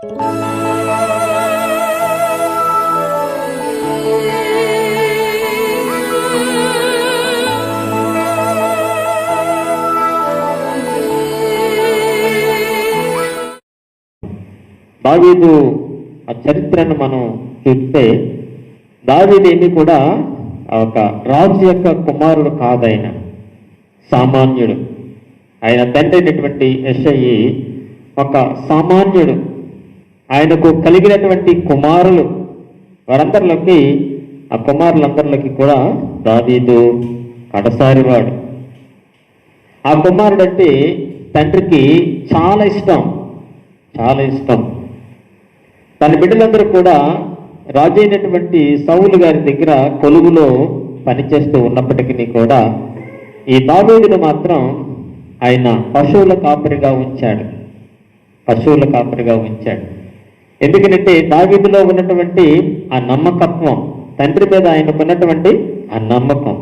దావీదు ఆ చరిత్రను మనం చూస్తే దావీదేమి కూడా ఒక రాజు యొక్క కుమారుడు కాదైన సామాన్యుడు. ఆయన తండ్రి అయినటువంటి యెషయి ఒక సామాన్యుడు. ఆయనకు కలిగినటువంటి కుమారులు వారందరిలోకి ఆ కుమారులందరిలోకి కూడా దావీదు కడసారివాడు. ఆ కుమారుడు అంటే తండ్రికి చాలా ఇష్టం, చాలా ఇష్టం. తన బిడ్డలందరూ కూడా రాజు అయినటువంటి సౌలు గారి దగ్గర కొలువులో పనిచేస్తూ ఉన్నప్పటికీ కూడా ఈ దావీదును మాత్రం ఆయన పశువుల కాపరిగా ఉంచాడు, పశువుల కాపరిగా ఉంచాడు. ఎందుకంటే దావీదులో ఉన్నటువంటి ఆ నమ్మకత్వం, తండ్రి మీద ఆయనకు ఉన్నటువంటి ఆ నమ్మకం.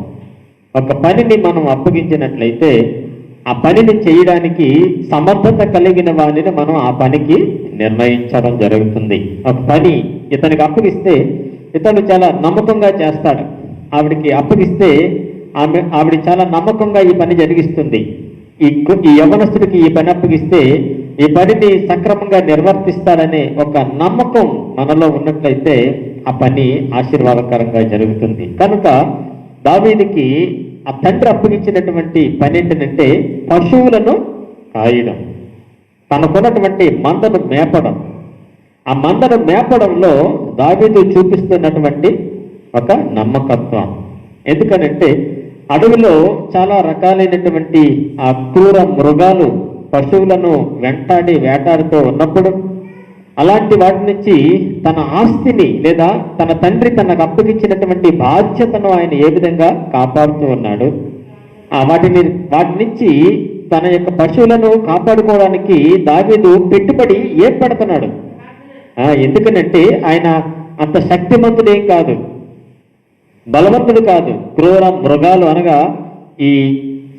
ఒక పనిని మనం అప్పగించినట్లయితే ఆ పనిని చేయడానికి సమర్థత కలిగిన వాడిని మనం ఆ పనికి నిర్ణయించడం జరుగుతుంది. ఒక పని ఇతనికి ఇతను చాలా నమ్మకంగా చేస్తాడు. ఆవిడికి అప్పగిస్తే ఆవిడ చాలా నమ్మకంగా ఈ పని జరిగిస్తుంది. ఈ యవనస్తుడికి ఈ పని అప్పగిస్తే ఈ పనిని సక్రమంగా నిర్వర్తిస్తాడనే ఒక నమ్మకం మనలో ఉన్నట్లయితే ఆ పని ఆశీర్వాదకరంగా జరుగుతుంది. కనుక దావీదుకి ఆ తండ్రి అప్పగించినటువంటి పని ఏంటంటే పశువులను కాయడం, తనకున్నటువంటి మందను మేపడం. ఆ మందను మేపడంలో దావీదు చూపిస్తున్నటువంటి ఒక నమ్మకత్వం. ఎందుకనంటే అడవిలో చాలా రకాలైనటువంటి ఆ క్రూర మృగాలు పశువులను వెంటాడి వేటాడుతూ ఉన్నప్పుడు అలాంటి వాటి నుంచి తన ఆస్తిని లేదా తన తండ్రి తనకు అప్పగించినటువంటి బాధ్యతను ఆయన ఏ విధంగా కాపాడుతూ ఉన్నాడు. వాటి నుంచి తన యొక్క పశువులను కాపాడుకోవడానికి దావీదు పెట్టుబడి ఏర్పడుతున్నాడు. ఎందుకనంటే ఆయన అంత శక్తిమంతుడేం కాదు, బలవంతుడు కాదు. క్రూర మృగాలు అనగా ఈ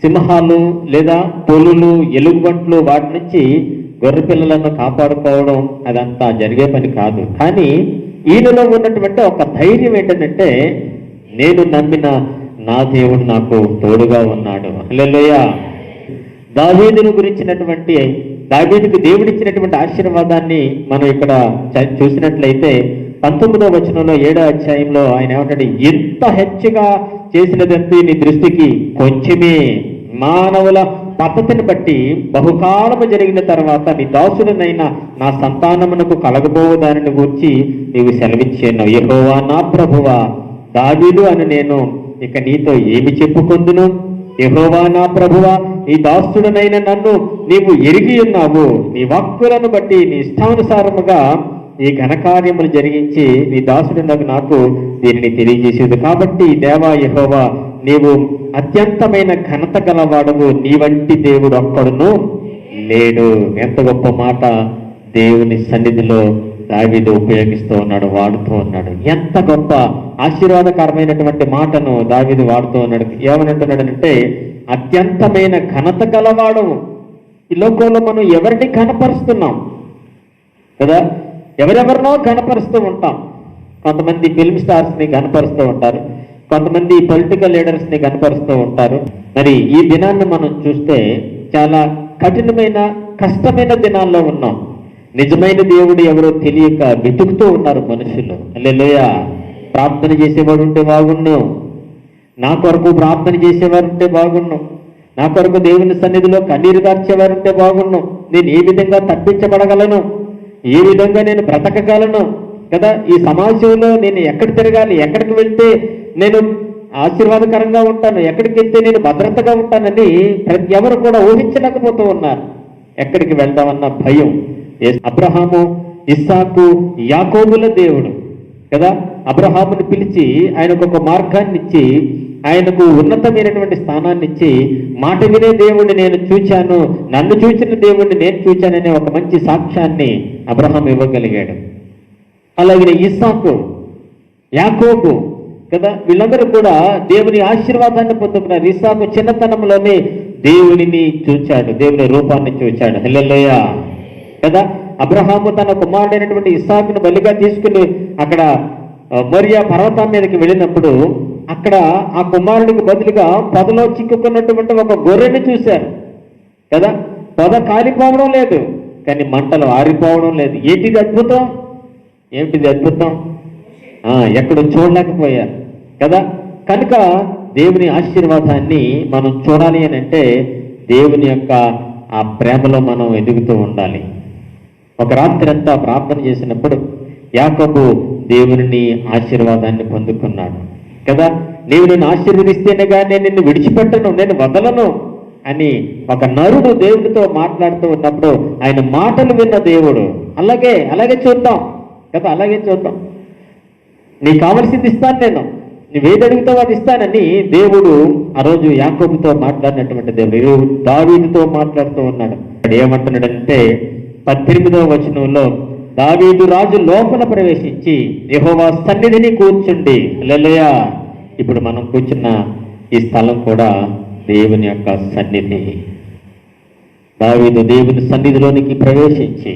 సింహాలు లేదా పులులు, ఎలుగుబంట్లు వాటి నుంచి గొర్రె పిల్లలను కాపాడుకోవడం అదంతా జరిగే పని కాదు. కానీ ఈయనలో ఉన్నటువంటి ఒక ధైర్యం ఏంటంటే నేను నమ్మిన నా దేవుడు నాకు తోడుగా ఉన్నాడు. హల్లెలూయా. దావీదును గురించినటువంటి దావీదుకు దేవుడిచ్చినటువంటి ఆశీర్వాదాన్ని మనం ఇక్కడ చూసినట్లయితే 19వ వచనంలో 7వ అధ్యాయంలో ఆయన ఏమంటాడు, ఎంత హెచ్చుగా చేసినదంతా నీ దృష్టికి కొంచెమే, మానవుల పద్ధతిని బట్టి బహుకాలము జరిగిన తర్వాత నీ దాసుడనైనా నా సంతానమునకు కలగబోవు దానిని గూర్చి నీవు సెలవిచ్చాను. యెహోవా నా ప్రభువా, దావీదు అని నేను ఇక నీతో ఏమి చెప్పుకొందును? యెహోవా నా ప్రభువా, నీ దాసుడనైన నన్ను నీవు ఎరిగి ఉన్నావు. నీ వాక్కులను బట్టి నీ ఇష్టానుసారముగా ఈ ఘనకార్యములు జరిగించి నీ దాసుడునకు నాకు దీనిని తెలియజేసేది. కాబట్టి దేవా యెహోవా, నీవు అత్యంతమైన ఘనత గలవాడవు, నీ వంటి దేవుడు ఒక్కడును లేడు. ఎంత గొప్ప మాట దేవుని సన్నిధిలో దావీదు ఉపయోగిస్తూ ఉన్నాడు, వాడుతూ ఉన్నాడు. ఎంత గొప్ప ఆశీర్వాదకరమైనటువంటి మాటను దావీదు వాడుతూ ఉన్నాడు. ఏమనంటున్నాడంటే అత్యంతమైన ఘనత గలవాడవు. ఈ లోకంలో మనం ఎవరిని ఘనపరుస్తున్నాం కదా, ఎవరెవరినో ఘనపరుస్తూ ఉంటాం. కొంతమంది ఫిల్మ్ స్టార్స్ని ఘనపరుస్తూ ఉంటారు, కొంతమంది పొలిటికల్ లీడర్స్ని కనపరుస్తూ ఉంటారు. మరి ఈ దినాన్ని మనం చూస్తే చాలా కఠినమైన కష్టమైన దినాల్లో ఉన్నాం. నిజమైన దేవుడు ఎవరో తెలియక వెతుకుతూ ఉన్నారు మనుషులు. హల్లెలూయా. ప్రార్థన చేసేవాడు ఉంటే బాగుండు, నా కొరకు ప్రార్థన చేసేవారు ఉంటే బాగుండు, నా కొరకు దేవుని సన్నిధిలో కన్నీరు కార్చేవారు ఉంటే బాగుండు. నేను ఏ విధంగా తప్పించబడగలను, ఏ విధంగా నేను బ్రతకగలను కదా, ఈ సమాజంలో నేను ఎక్కడ తిరగాలి, ఎక్కడికి వెళ్తే నేను ఆశీర్వాదకరంగా ఉంటాను, ఎక్కడికి వెళ్తే నేను భద్రతగా ఉంటానని ప్రతి ఎవరు కూడా ఊహించలేకపోతూ ఉన్నారు. ఎక్కడికి వెళ్దామన్న భయం. అబ్రహాము, ఇస్సాకు, యాకోబుల దేవుడు కదా, అబ్రహాముని పిలిచి ఆయనకు ఒక మార్గాన్ని ఇచ్చి ఆయనకు ఉన్నతమైనటువంటి స్థానాన్ని ఇచ్చి మాట వినే దేవుణ్ణి నేను చూచాను, నన్ను చూచిన దేవుణ్ణి నేను చూచాననే ఒక మంచి సాక్ష్యాన్ని అబ్రహాం ఇవ్వగలిగాడు. అలాగే ఇస్సాకు, యాకోబు కదా, వీళ్ళందరూ కూడా దేవుని ఆశీర్వాదాన్ని పొందుకున్నారు. ఇస్సాకు చిన్నతనంలోనే దేవునిని చూచాడు, దేవుని రూపాన్ని చూచాడు. హల్లెలూయా కదా. అబ్రహాము తన కుమారుడైనటువంటి ఇస్సాకును బలిగా తీసుకుని అక్కడ మోరియా పర్వతం మీదకి వెళ్ళినప్పుడు అక్కడ ఆ కుమారుడికి బదులుగా పొదలో చిక్కుకున్నటువంటి ఒక గొర్రెని చూశారు కదా. పొద కాలిపోవడం లేదు, కానీ మంటలు ఆరిపోవడం లేదు. ఏంటిది అద్భుతం? ఏమిటిది అద్భుతం? ఎక్కడో చూడలేకపోయారు కదా. కనుక దేవుని ఆశీర్వాదాన్ని మనం చూడాలి అని అంటే దేవుని యొక్క ఆ ప్రేమలో మనం ఎదుగుతూ ఉండాలి. ఒక రాత్రి అంతా ప్రార్థన చేసినప్పుడు యాకోబు దేవుని ఆశీర్వాదాన్ని పొందుకున్నాడు కదా. నీవు నన్ను ఆశీర్వదిస్తేనే కానీ నేను నిన్ను విడిచిపెట్టను, నేను వదలను అని ఒక నరుడు దేవుడితో మాట్లాడుతూ ఉన్నప్పుడు ఆయన మాటలు విన్న దేవుడు అలాగే చూద్దాం కదా, అలాగే చూద్దాం. నీకు కావలసింది ఇస్తాను, నేను నువ్వేది అడుగుతావో అది ఇస్తానని దేవుడు ఆ రోజు యాకోబుతో మాట్లాడినటువంటి దేవుడు దావీదుతో మాట్లాడుతూ ఉన్నాడు. ఏమంటున్నాడంటే 18వ వచనంలో, దావీదు రాజు లోపల ప్రవేశించి యెహోవా సన్నిధిని కూర్చుండి. హల్లెలూయా. ఇప్పుడు మనం కూర్చున్న ఈ స్థలం కూడా దేవుని యొక్క సన్నిధి. దావీదు దేవుని సన్నిధిలోనికి ప్రవేశించి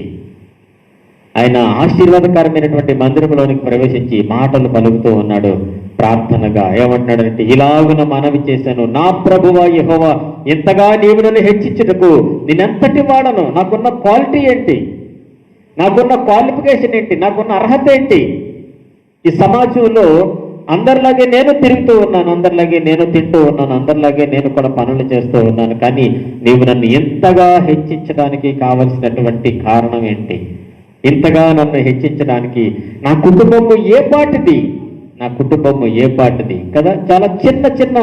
ఆయన ఆశీర్వాదకరమైనటువంటి మందిరంలోనికి ప్రవేశించి మాటలు పలుకుతూ ఉన్నాడు. ప్రార్థనగా ఏమంటున్నాడంటే, ఇలాగున మనవి చేశాను, నా ప్రభువా యెహోవా, ఇంతగా నీవు నన్ను హెచ్చించుటకు నేనెంతటి వాడను? నాకున్న క్వాలిటీ ఏంటి? నాకున్న క్వాలిఫికేషన్ ఏంటి? నాకున్న అర్హత ఏంటి? ఈ సమాజంలో అందరిలాగే నేను తిరుగుతూ ఉన్నాను, అందరిలాగే నేను తింటూ ఉన్నాను, అందరిలాగే నేను కూడా పనులు చేస్తూ ఉన్నాను. కానీ నీవు నన్ను ఇంతగా హెచ్చించడానికి కావలసినటువంటి కారణం ఏంటి? ఇంతగా నన్ను హెచ్చించడానికి నా కుటుంబము ఏ పాటిది? నా కుటుంబము ఏ పాటిది కదా. చాలా చిన్న చిన్న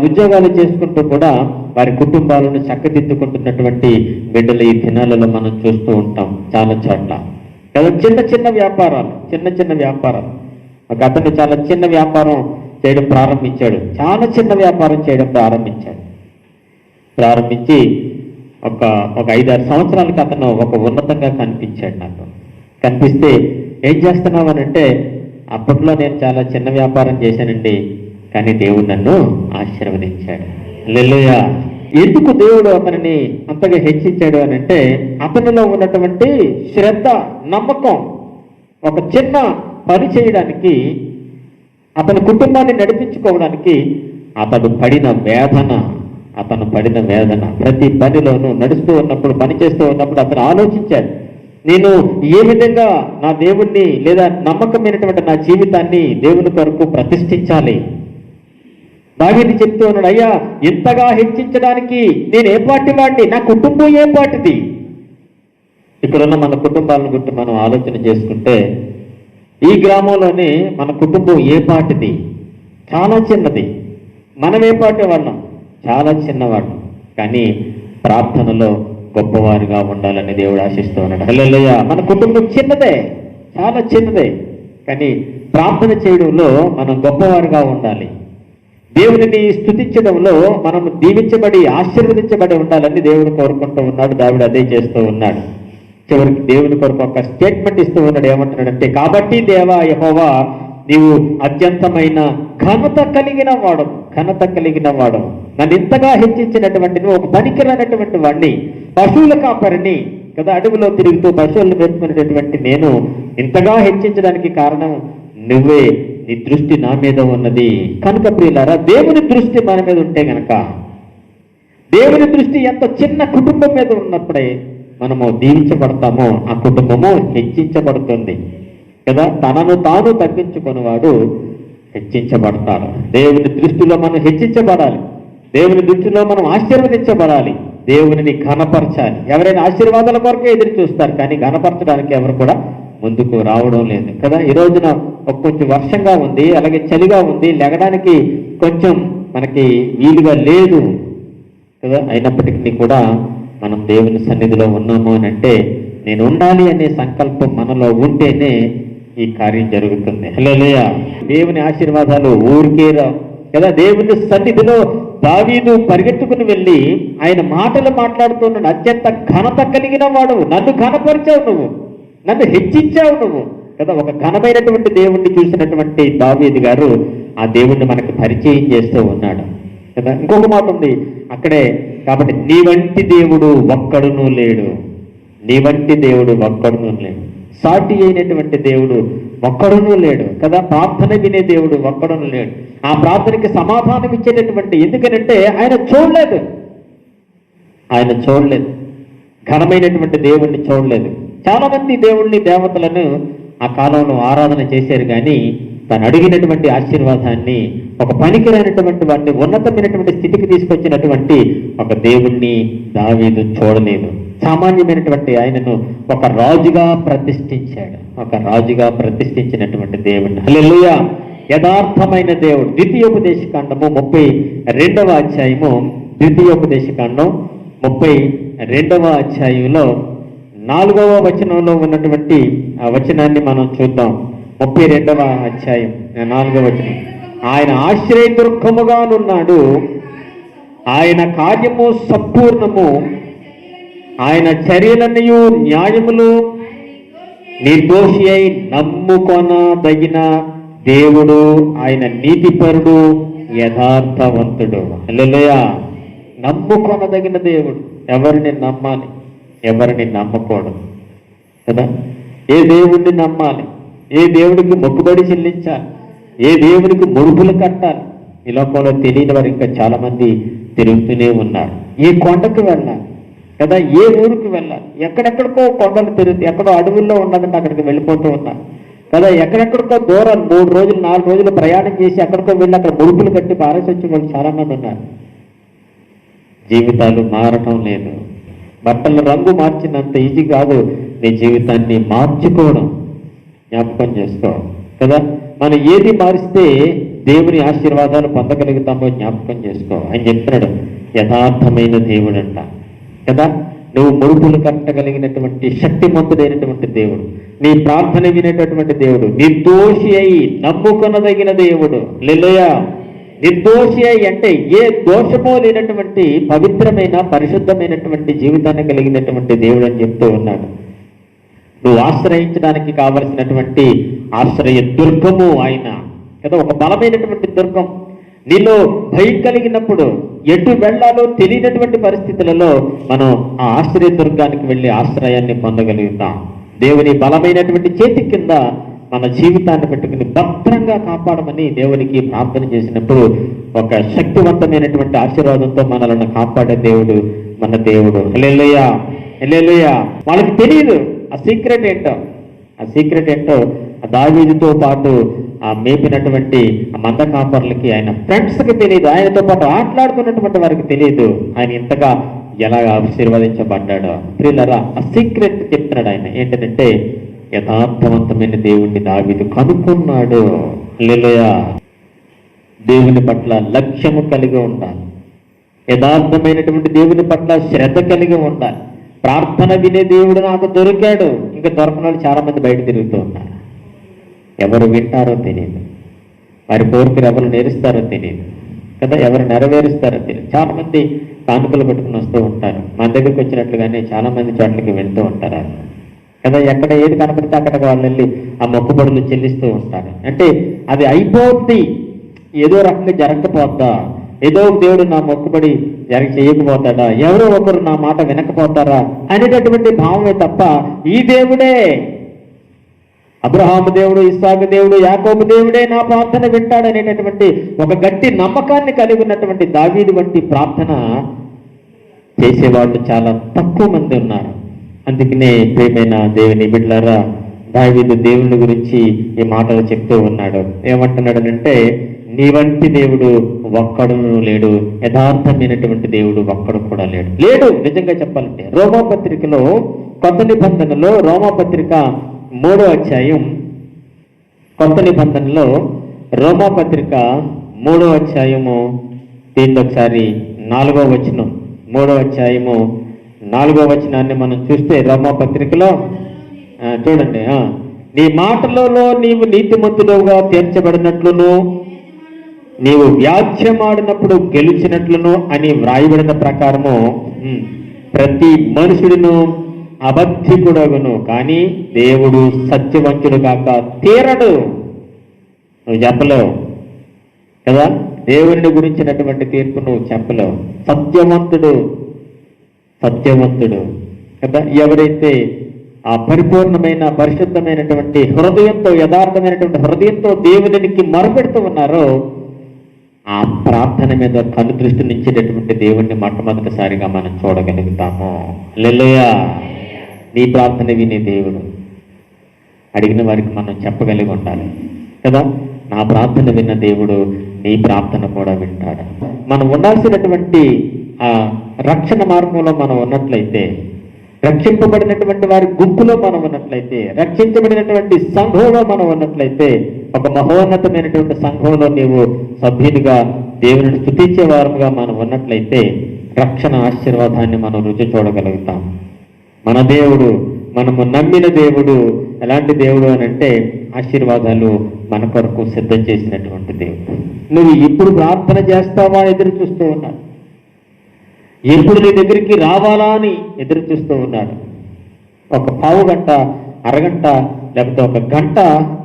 ఉద్యోగాలు చేసుకుంటూ కూడా వారి కుటుంబాలను చక్కదిద్దుకుంటున్నటువంటి బిడ్డలు ఈ దినాలలో మనం చూస్తూ ఉంటాం చాలా చోట్ల కదా. చిన్న చిన్న వ్యాపారాలు. ఒక అతను చాలా చిన్న వ్యాపారం చేయడం ప్రారంభించాడు. చాలా చిన్న వ్యాపారం చేయడం ప్రారంభించి ఒక 5-6 సంవత్సరాలకి అతను ఒక ఉన్నతంగా కనిపించాడు. నాకు కనిపిస్తే, ఏం చేస్తున్నావు అని అంటే, అప్పట్లో నేను చాలా చిన్న వ్యాపారం చేశానండి, కానీ దేవుడు నన్ను ఆశీర్వదించాడు. హల్లెలూయా. ఎందుకు దేవుడు అతనిని అంతగా హెచ్చించాడు అని అంటే, అతనిలో ఉన్నటువంటి శ్రద్ధ, నమ్మకం. ఒక చిన్న పని చేయడానికి, అతని కుటుంబాన్ని నడిపించుకోవడానికి అతను పడిన వేదన ప్రతి పనిలోనూ నడుస్తూ ఉన్నప్పుడు, పని చేస్తూ ఉన్నప్పుడు అతను ఆలోచించాడు, నేను ఏ విధంగా నా దేవుణ్ణి లేదా నమ్మకమైనటువంటి నా జీవితాన్ని దేవుని కొరకు ప్రతిష్ఠించాలి. దావీదు చెప్తూ ఉన్నాడు, అయ్యా ఇంతగా హెచ్చించడానికి నేను ఏ పాటి వాడిని? నా కుటుంబం ఏ పాటిది? ఇక్కడున్న మన కుటుంబాలను గురించి మనం ఆలోచన చేసుకుంటే, ఈ గ్రామంలోనే మన కుటుంబం ఏ పాటిది? చాలా చిన్నది. మనం ఏ పాటి వాళ్ళం? చాలా చిన్నవాడు. కానీ ప్రార్థనలో గొప్పవారిగా ఉండాలని దేవుడు ఆశిస్తూ ఉన్నాడు. హల్లెలూయా. మన కుటుంబం చిన్నదే, చాలా చిన్నదే, కానీ ప్రార్థన చేయడంలో మనం గొప్పవారిగా ఉండాలి. దేవుడిని స్తుతించడంలో మనం దీవించబడి ఆశీర్వదించబడి ఉండాలని దేవుడు కోరుకుంటూ ఉన్నాడు. దావీదు అదే చేస్తూ ఉన్నాడు. చివరికి దేవుని కొరకు ఒక స్టేట్మెంట్ ఇస్తూ ఉన్నాడు. ఏమంటున్నాడంటే, కాబట్టి దేవా యెహోవా, నీవు అత్యంతమైన ఘనత కలిగిన వాడు, నన్ను ఇంతగా హెచ్చించినటువంటి నువ్వు ఒక పనికిరానటువంటి వాడిని, పశువుల కాపరిని కదా, అడవిలో తిరుగుతూ పశువులను పెట్టుకునేటటువంటి నేను ఇంతగా హెచ్చించడానికి కారణం నువ్వే. నీ దృష్టి నా మీద ఉన్నది. కనుక ప్రియులారా, దేవుని దృష్టి మన మీద ఉంటే గనక, దేవుని దృష్టి ఎంత చిన్న కుటుంబం మీద ఉన్నప్పుడే మనము దీవించబడతామో ఆ కుటుంబము హెచ్చించబడుతుంది కదా. తనను తాను తగ్గించుకునేవాడు హెచ్చించబడతాడు. దేవుని దృష్టిలో మనం హెచ్చించబడాలి, దేవుని దృష్టిలో మనం ఆశీర్వదించబడాలి, దేవునిని ఘనపరచాలి. ఎవరైనా ఆశీర్వాదాల కొరకే ఎదురు చూస్తారు, కానీ ఘనపరచడానికి ఎవరు కూడా ముందుకు రావడం లేదు కదా. ఈ రోజున కొంచెం వర్షంగా ఉంది, అలాగే చలిగా ఉంది, లెగడానికి కొంచెం మనకి వీలుగా లేదు కదా. అయినప్పటికీ కూడా మనం దేవుని సన్నిధిలో ఉన్నాము అని అంటే, నేను ఉండాలి అనే సంకల్పం మనలో ఉంటేనే ఈ కార్యం జరుగుతుంది. హల్లెలూయా. దేవుని ఆశీర్వాదాలు ఊరికే కదా. దేవుని సన్నిధిలో దావీదు పరిగెత్తుకుని వెళ్ళి ఆయన మాటలు మాట్లాడుతున్నాడు. అత్యంత ఘనత కలిగిన వాడు, నన్ను ఘనపరిచావు నువ్వు, నన్ను హెచ్చించావు నువ్వు కదా. ఒక ఘనమైనటువంటి దేవుణ్ణి చూసినటువంటి దావీదు గారు ఆ దేవుణ్ణి మనకు పరిచయం చేస్తూ ఉన్నాడు కదా. ఇంకొక మాట ఉంది అక్కడే, కాబట్టి నీ వంటి దేవుడు ఒక్కడునూ లేడు, నీ వంటి దేవుడు ఒక్కడునూ లేడు, సాటి అయినటువంటి దేవుడు ఒక్కడునూ లేడు కదా. ప్రార్థన వినే దేవుడు ఒక్కడునూ లేడు. ఆ ప్రార్థనకి సమాధానం ఇచ్చేటటువంటి, ఎందుకనంటే ఆయన చూడలేదు, ఘనమైనటువంటి దేవుణ్ణి చూడలేదు. చాలా మంది దేవుణ్ణి, దేవతలను ఆ కాలంలో ఆరాధన చేశారు, కానీ తను అడిగినటువంటి ఆశీర్వాదాన్ని, ఒక పనికిరైనటువంటి వాడిని ఉన్నతమైనటువంటి స్థితికి తీసుకొచ్చినటువంటి ఒక దేవుణ్ణి దావీదు చూడలేదు. సామాన్యమైనటువంటి ఆయనను ఒక రాజుగా ప్రతిష్ఠించినటువంటి దేవుడు. హల్లెలూయా. యథార్థమైన దేవుడు. ద్వితీయోపదేశకాండము 32వ అధ్యాయము, ద్వితీయోపదేశకాండం 32వ అధ్యాయంలో 4వ వచనంలో ఉన్నటువంటి ఆ వచనాన్ని మనం చూద్దాం. 32వ అధ్యాయం 4వ వచనం. ఆయన ఆశ్రయదుర్గముగానున్నాడు, ఆయన కార్యము సంపూర్ణము, ఆయన చర్యలన్నయు న్యాయములు, నిర్దోషి అయి నమ్ముకొనదగిన దేవుడు, ఆయన నీతిపరుడు, యథార్థవంతుడు. హల్లెలూయా. నమ్ముకొనదగిన దేవుడు. ఎవరిని నమ్మాలి, ఎవరిని నమ్మకూడదు కదా. ఏ దేవుడిని నమ్మాలి, ఏ దేవుడికి మొక్కుబడి చెల్లించాలి, ఏ దేవుడికి ముడుపులు కట్టాలి, ఈ లోకంలో తెలియని వారు ఇంకా చాలా మంది తిరుగుతూనే ఉన్నారు. ఏ కొండకు వెళ్ళాలి కదా, ఏ ఊరికి వెళ్ళాలి, ఎక్కడెక్కడికో కొండలు తిరుగుతూ, ఎక్కడో అడవుల్లో ఉన్నదంటే అక్కడికి వెళ్ళిపోతూ ఉన్నారు కదా. ఎక్కడెక్కడికో దూరం 3 రోజులు 4 రోజులు ప్రయాణం చేసి ఎక్కడికో వెళ్ళి అక్కడ ముడుపులు కట్టి పారేసి వచ్చే వాళ్ళు చాలా మంది ఉన్నారు. జీవితాలు మారటం లేదు. బట్టల రంగు మార్చినంత ఈజీ కాదు నీ జీవితాన్ని మార్చుకోవడం. జ్ఞాపకం చేసుకో కదా. మనం ఏది మారిస్తే దేవుని ఆశీర్వాదాలు పొందగలుగుతామో జ్ఞాపకం చేసుకో. ఆయన చెప్తున్నాడు యథార్థమైన దేవుడు అంట కదా. నువ్వు ముడుపులు కట్టగలిగినటువంటి శక్తిమంతుడైనటువంటి దేవుడు, నీ ప్రార్థన వినేటటువంటి దేవుడు, నిర్దోషి అయి నమ్ముకొనదగిన దేవుడు. హల్లెలూయా. నిర్దోషి అయి అంటే ఏ దోషమో లేనటువంటి పవిత్రమైన పరిశుద్ధమైనటువంటి జీవితాన్ని కలిగినటువంటి దేవుడు అని చెప్తూ ఉన్నాడు. నువ్వు ఆశ్రయించడానికి కావలసినటువంటి ఆశ్రయ దుర్గము ఆయన కదా. ఒక బలమైనటువంటి దుర్గం. నీలో భయం కలిగినప్పుడు ఎటు వెళ్ళాలో తెలియనటువంటి పరిస్థితులలో మనం ఆ ఆశ్రయ దుర్గానికి వెళ్ళి ఆశ్రయాన్ని పొందగలుగుతాం. దేవుని బలమైనటువంటి చేతి కింద మన జీవితాన్ని పెట్టుకుని భద్రంగా కాపాడమని దేవునికి ప్రార్థన చేసినప్పుడు ఒక శక్తివంతమైనటువంటి ఆశీర్వాదంతో మనల్ని కాపాడే దేవుడు మన దేవుడు. హల్లెలూయా. హల్లెలూయా. వాళ్ళకి తెలియదు ఆ సీక్రెట్ ఏంటో. దావీదుతో పాటు ఆ మేపినటువంటి ఆ మంద కాపర్లకి, ఆయన ఫ్రెండ్స్కి తెలియదు, ఆయనతో పాటు ఆటలాడుకున్నటువంటి వారికి తెలియదు ఆయన ఇంతగా ఎలా ఆశీర్వదించబడ్డాడో. ప్రియులారా, ఆ సీక్రెట్ చెప్తున్నాడు ఆయన. ఏంటంటే యథార్థవంతమైన దేవుణ్ణి దావీదు కనుక్కున్నాడు. హల్లెలూయా. దేవుని పట్ల లక్ష్యము కలిగి ఉండాలి. యథార్థమైనటువంటి దేవుని పట్ల శ్రద్ధ కలిగి ఉండాలి. ప్రార్థన వినే దేవుడు నాకు దొరికాడు. ఇంకా దొరకని వాళ్ళు చాలా మంది బయట తిరుగుతూ ఉన్నారు. ఎవరు వింటారో తెలియదు, వారి కోరికలు ఎవరు నేరుస్తారో తెలియదు కదా, ఎవరు నెరవేరుస్తారో తెలియదు. చాలా మంది కానుకలు పెట్టుకుని వస్తూ ఉంటారు. మన దగ్గరికి వచ్చినట్లుగానే చాలా మంది చోట్లకి వెళ్తూ ఉంటారు కదా. ఎక్కడ ఏది కనపడితే అక్కడికి వాళ్ళు వెళ్ళి ఆ మొక్కుబడులు చెల్లిస్తూ ఉంటారు. అంటే అది అయిపోద్ది, ఏదో రకంగా జరగకపోద్దా, ఏదో దేవుడు నా మొక్కుబడి చేయకపోతాడా, ఎవరో ఒకరు నా మాట వినకపోతారా అనేటటువంటి భావమే తప్ప ఈ దేవుడే, అబ్రహాము దేవుడు, ఇస్సాకు దేవుడు, యాకోబు దేవుడే నా ప్రార్థన వింటాడనేటటువంటి ఒక గట్టి నమ్మకాన్ని కలిగి ఉన్నటువంటి దావీదు వంటి ప్రార్థన చేసేవాళ్ళు చాలా తక్కువ మంది ఉన్నారు. అందుకనే ప్రియమైన దేవుని బిడ్డలారా, దావీదు దేవుని గురించి ఈ మాటలు చెప్తూ ఉన్నాడు. ఏమంటున్నాడనంటే, నీ వంటి దేవుడు ఒక్కడును లేడు, యథార్థమైనటువంటి దేవుడు ఒక్కడు కూడా లేడు. నిజంగా చెప్పాలంటే రోమాపత్రికలో, కొత్త నిబంధనలో రోమాపత్రిక 3వ అధ్యాయం, కొత్త నిబంధనలో రోమాపత్రిక 3వ అధ్యాయము దీన్ని ఒకసారి 4వ వచనం, 3వ అధ్యాయము 4వ వచనాన్ని మనం చూస్తే రోమాపత్రికలో చూడండి. నీ మాటలలో నీవు నీతిమంతుడుగా తీర్చబడినట్లును, నీవు వ్యాజ్యమాడినప్పుడు గెలిచినట్లును అని వ్రాయబడిన ప్రకారము ప్రతి మనుషుడును అబద్ధికుడగును, కానీ దేవుడు సత్యవంతుడు కాక తీరడు. నువ్వు చెప్పలేవు కదా, దేవుని గురించినటువంటి తీర్పు నువ్వు చెప్పలేవు. సత్యవంతుడు కదా. ఎవరైతే ఆ పరిపూర్ణమైన పరిశుద్ధమైనటువంటి హృదయంతో, యథార్థమైనటువంటి హృదయంతో దేవునికి మొరపెడుతూ ఉన్నారో ఆ ప్రార్థన మీద కను దృష్టి నుంచేటటువంటి దేవుణ్ణి మొట్టమొదటిసారిగా మనం చూడగలుగుతాము. హల్లెలూయా. నీ ప్రార్థన వినే దేవుడు, అడిగిన వారికి మనం చెప్పగలిగి ఉండాలి కదా. నా ప్రార్థన విన్న దేవుడు నీ ప్రార్థన కూడా వింటాడు. మనం ఉండాల్సినటువంటి ఆ రక్షణ మార్గంలో మనం ఉన్నట్లయితే, రక్షింపబడినటువంటి వారి గుంపులో మనం ఉన్నట్లయితే, రక్షించబడినటువంటి సంఘంలో మనం ఉన్నట్లయితే, ఒక మహోన్నతమైనటువంటి సంఘంలో నీవు సభ్యునిగా దేవుని స్తుతించే వారముగా మనం ఉన్నట్లయితే రక్షణ ఆశీర్వాదాన్ని మనం రుచి చూడగలుగుతాం. మన దేవుడు, మనము నమ్మిన దేవుడు ఎలాంటి దేవుడు అని అంటే ఆశీర్వాదాలు మన కొరకు సిద్ధం చేసినటువంటి దేవుడు. నువ్వు ఇప్పుడు ప్రార్థన చేస్తావా ఎదురు చూస్తూ ఉన్నాడు. ఎప్పుడు నీ దగ్గరికి రావాలా అని ఎదురు చూస్తూ ఉన్నాడు. ఒక పావు గంట, అరగంట, లేకపోతే ఒక గంట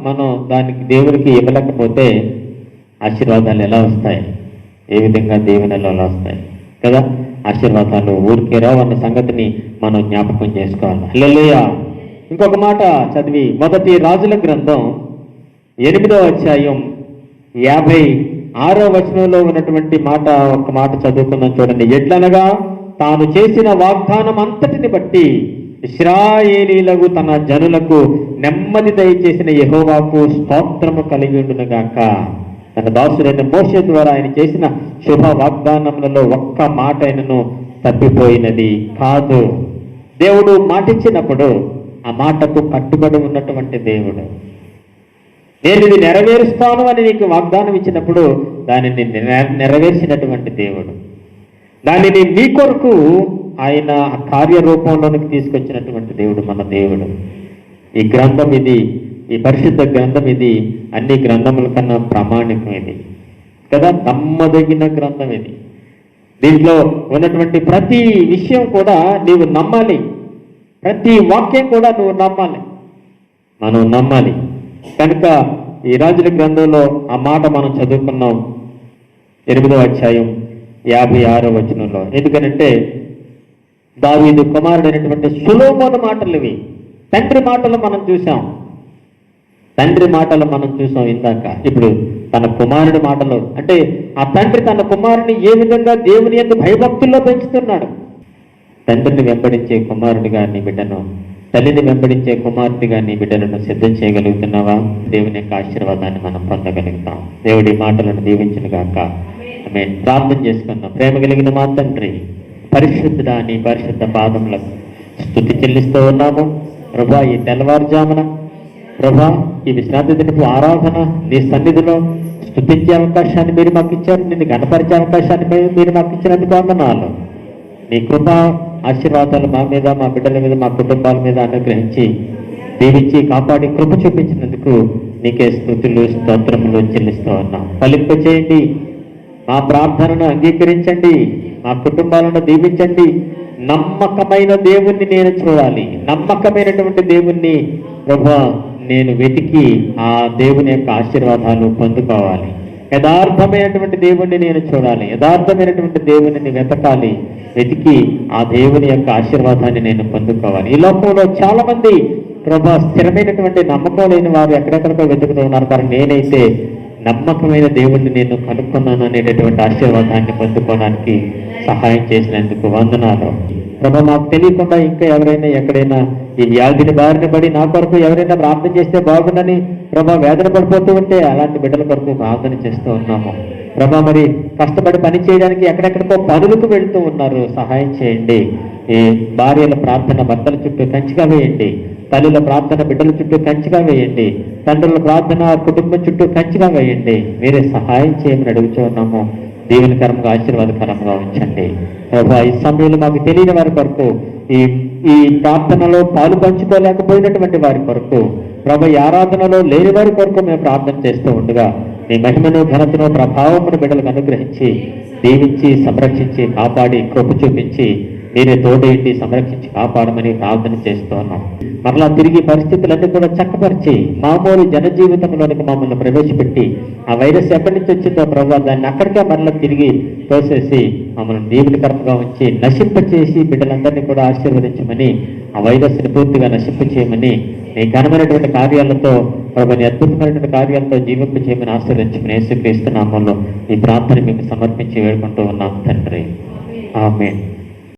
మనం దానికి దేవునికి ఇవ్వలేకపోతే ఆశీర్వాదాలు ఎలా వస్తాయి? ఏ విధంగా దేవునిలో ఎలా వస్తాయి కదా. ఆశీర్వాదాలు ఊరికే రావు అన్న సంగతిని మనం జ్ఞాపకం చేసుకోవాలి. హల్లెలూయా. ఇంకొక మాట చదివి, మొదటి రాజుల గ్రంథం 8వ అధ్యాయం 56వ వచనంలో ఉన్నటువంటి మాట, ఒక మాట చదువుకుందాం చూడండి. ఎట్లనగా తాను చేసిన వాగ్దానం అంతటిని బట్టి ఇశ్రాయేలీలకు తన జనులకు నెమ్మది దయచేసిన యెహోవాకు స్తోత్రము కలిగి ఉండునుగాక. తన దాసుడైన మోషే ద్వారా ఆయన చేసిన శుభ వాగ్దానములలో ఒక్క మాట ఆయనను తప్పిపోయినది కాదు. దేవుడు మాటిచ్చినప్పుడు ఆ మాటకు కట్టుబడి ఉన్నటువంటి దేవుడు. నేను ఇది నెరవేరుస్తాను అని నీకు వాగ్దానం ఇచ్చినప్పుడు దానిని నెరవేర్చినటువంటి దేవుడు. దానిని నీ కొరకు ఆయన కార్యరూపంలోనికి తీసుకొచ్చినటువంటి దేవుడు మన దేవుడు. ఈ గ్రంథం ఇది, ఈ పరిశుద్ధ గ్రంథం ఇది అన్ని గ్రంథముల కన్నా ప్రామాణికం ఇది కదా. నమ్మదగిన గ్రంథం ఇది. దీంట్లో ఉన్నటువంటి ప్రతి విషయం కూడా నీవు నమ్మాలి. ప్రతి వాక్యం కూడా నువ్వు నమ్మాలి, మనం నమ్మాలి. కనుక ఈ రాజుల గ్రంథంలో ఆ మాట మనం చదువుకున్నాం 8వ అధ్యాయం 56వ వచనంలో. ఎందుకనంటే దావీదు కుమారుడైనటువంటి సొలొమోను మాటలు ఇవి. తండ్రి మాటలు మనం చూసాం, ఇందాక. ఇప్పుడు తన కుమారుడి మాటలు అంటే ఆ తండ్రి తన కుమారుని ఏ విధంగా దేవుని యందు భయభక్తుల్లో పెంచుతున్నాడు. తండ్రిని వెంబడించే కుమారుడిగా నీ బిడ్డను, తల్లిని వెంబడించే కుమార్తెగా నీ బిడ్డలను సిద్ధం చేయగలుగుతున్నావా? దేవుని యొక్క ఆశీర్వాదాన్ని మనం పొందగలుగుతాం. దేవుడి మాటలను దీవించును గాక. ఆమేన్. ప్రార్థన చేసుకుందాం. ప్రేమ కలిగిన మా తండ్రి, పరిశుద్ధుడా, నీ పరిశుద్ధ పాదములకు స్తుతి చెల్లిస్తూ ఉన్నాము ప్రభా. ఈ తెల్లవారుజామున ప్రభా, ఈ విశ్రాంతి దినపు ఆరాధన నీ సన్నిధిలో స్తుతించే అవకాశాన్ని మీరు మాకు ఇచ్చారు. నిన్ను గణపరిచే అవకాశాన్ని మీరు మాకు ఇచ్చినందుకు వందనాలు. నీ కృప ఆశీర్వాదాలు మా మీద, మా బిడ్డల మీద, మా కుటుంబాల మీద అనుగ్రహించి దీవించి కాపాడి కృప చూపించినందుకు నీకే స్తుతులు స్తోత్రములు చెల్లిస్తూ ఉన్నాం. ఫలింప చేయండి, మా ప్రార్థనను అంగీకరించండి, మా కుటుంబాలను దీవించండి. నమ్మకమైన దేవుణ్ణి నేను చూడాలి. నమ్మకమైనటువంటి దేవుణ్ణి ప్రభా నేను వెతికి ఆ దేవుని యొక్క ఆశీర్వాదాలు పొందుకోవాలి. యథార్థమైనటువంటి దేవుణ్ణి నేను చూడాలి. యథార్థమైనటువంటి దేవుని వెతకాలి. వెతికి ఆ దేవుని యొక్క ఆశీర్వాదాన్ని నేను పొందుకోవాలి. ఈ లోకంలో చాలా మంది ప్రభా స్థిరమైనటువంటి నమ్మకం లేని వారు ఎక్కడెక్కడికో వెతుకుతూ ఉన్నారు. కానీ నేనైతే నమ్మకమైన దేవుణ్ణి నేను కనుక్కున్నాను అనేటటువంటి ఆశీర్వాదాన్ని పొందుకోవడానికి సహాయం చేసినందుకు వందనాలు ప్రభా. మాకు తెలియకుండా ఇంకా ఎవరైనా ఎక్కడైనా ఈ వ్యాధిని బారిన పడి నా కొరకు ఎవరైనా ప్రార్థన చేస్తే బాగుందని ప్రభా వేదన పడిపోతూ ఉంటే అలాంటి బిడ్డల కొరకు ప్రార్థన చేస్తూ ఉన్నాము ప్రభా. మరి కష్టపడి పని చేయడానికి ఎక్కడెక్కడికో పనులకు వెళ్తూ ఉన్నారు, సహాయం చేయండి. ఈ భార్యల ప్రార్థన భర్తల చుట్టూ కంచిగా వేయండి. తల్లుల ప్రార్థన బిడ్డల చుట్టూ కంచిగా వేయండి. తండ్రుల ప్రార్థన కుటుంబం చుట్టూ కంచిగా వేయండి. మీరే సహాయం చేయమని అడుగుతూ ఉన్నాము. దీవెనకరంగా ఆశీర్వాదకరంగా ఉంచండి ప్రభా. ఈ సమయంలో మాకు తెలియని వారి కొరకు, ఈ ప్రార్థనలో పాలు పంచుకోలేకపోయినటువంటి వారి కొరకు ప్రభా, ఈ ఆరాధనలో లేని వారి కొరకు మేము ప్రార్థన చేస్తూ ఉండగా నీ మహిమను, ఘనతను, ప్రభావమును బిడ్డలకు అనుగ్రహించి దీవించి సంరక్షించి కాపాడి కృప చూపించి మీరే తోడేంటి సంరక్షించి కాపాడమని ప్రార్థన చేస్తూ ఉన్నాం. మరలా తిరిగి పరిస్థితులన్నీ కూడా చక్కపరిచి మామూలు జనజీవితంలోనికి మమ్మల్ని ప్రవేశపెట్టి ఆ వైరస్ ఎక్కడి నుంచి వచ్చిందో ప్రభావ దాన్ని అక్కడికే మరలా తిరిగి తోసేసి మమ్మల్ని దీవునికరంగా ఉంచి నశింపచేసి బిడ్డలందరినీ కూడా ఆశీర్వదించమని, ఆ వైరస్ని పూర్తిగా నశింపచేయమని, నీ ఘనమైనటువంటి కార్యాలతో ప్రభుని అద్భుతమైనటువంటి కార్యాలతో జీవింపు చేయమని ఆశీర్వదించమని యేసుక్రీస్తు నామములో ఈ ప్రార్థన మీకు సమర్పించి వేడుకుంటూ ఉన్నాం తండ్రి. ఆమేన్.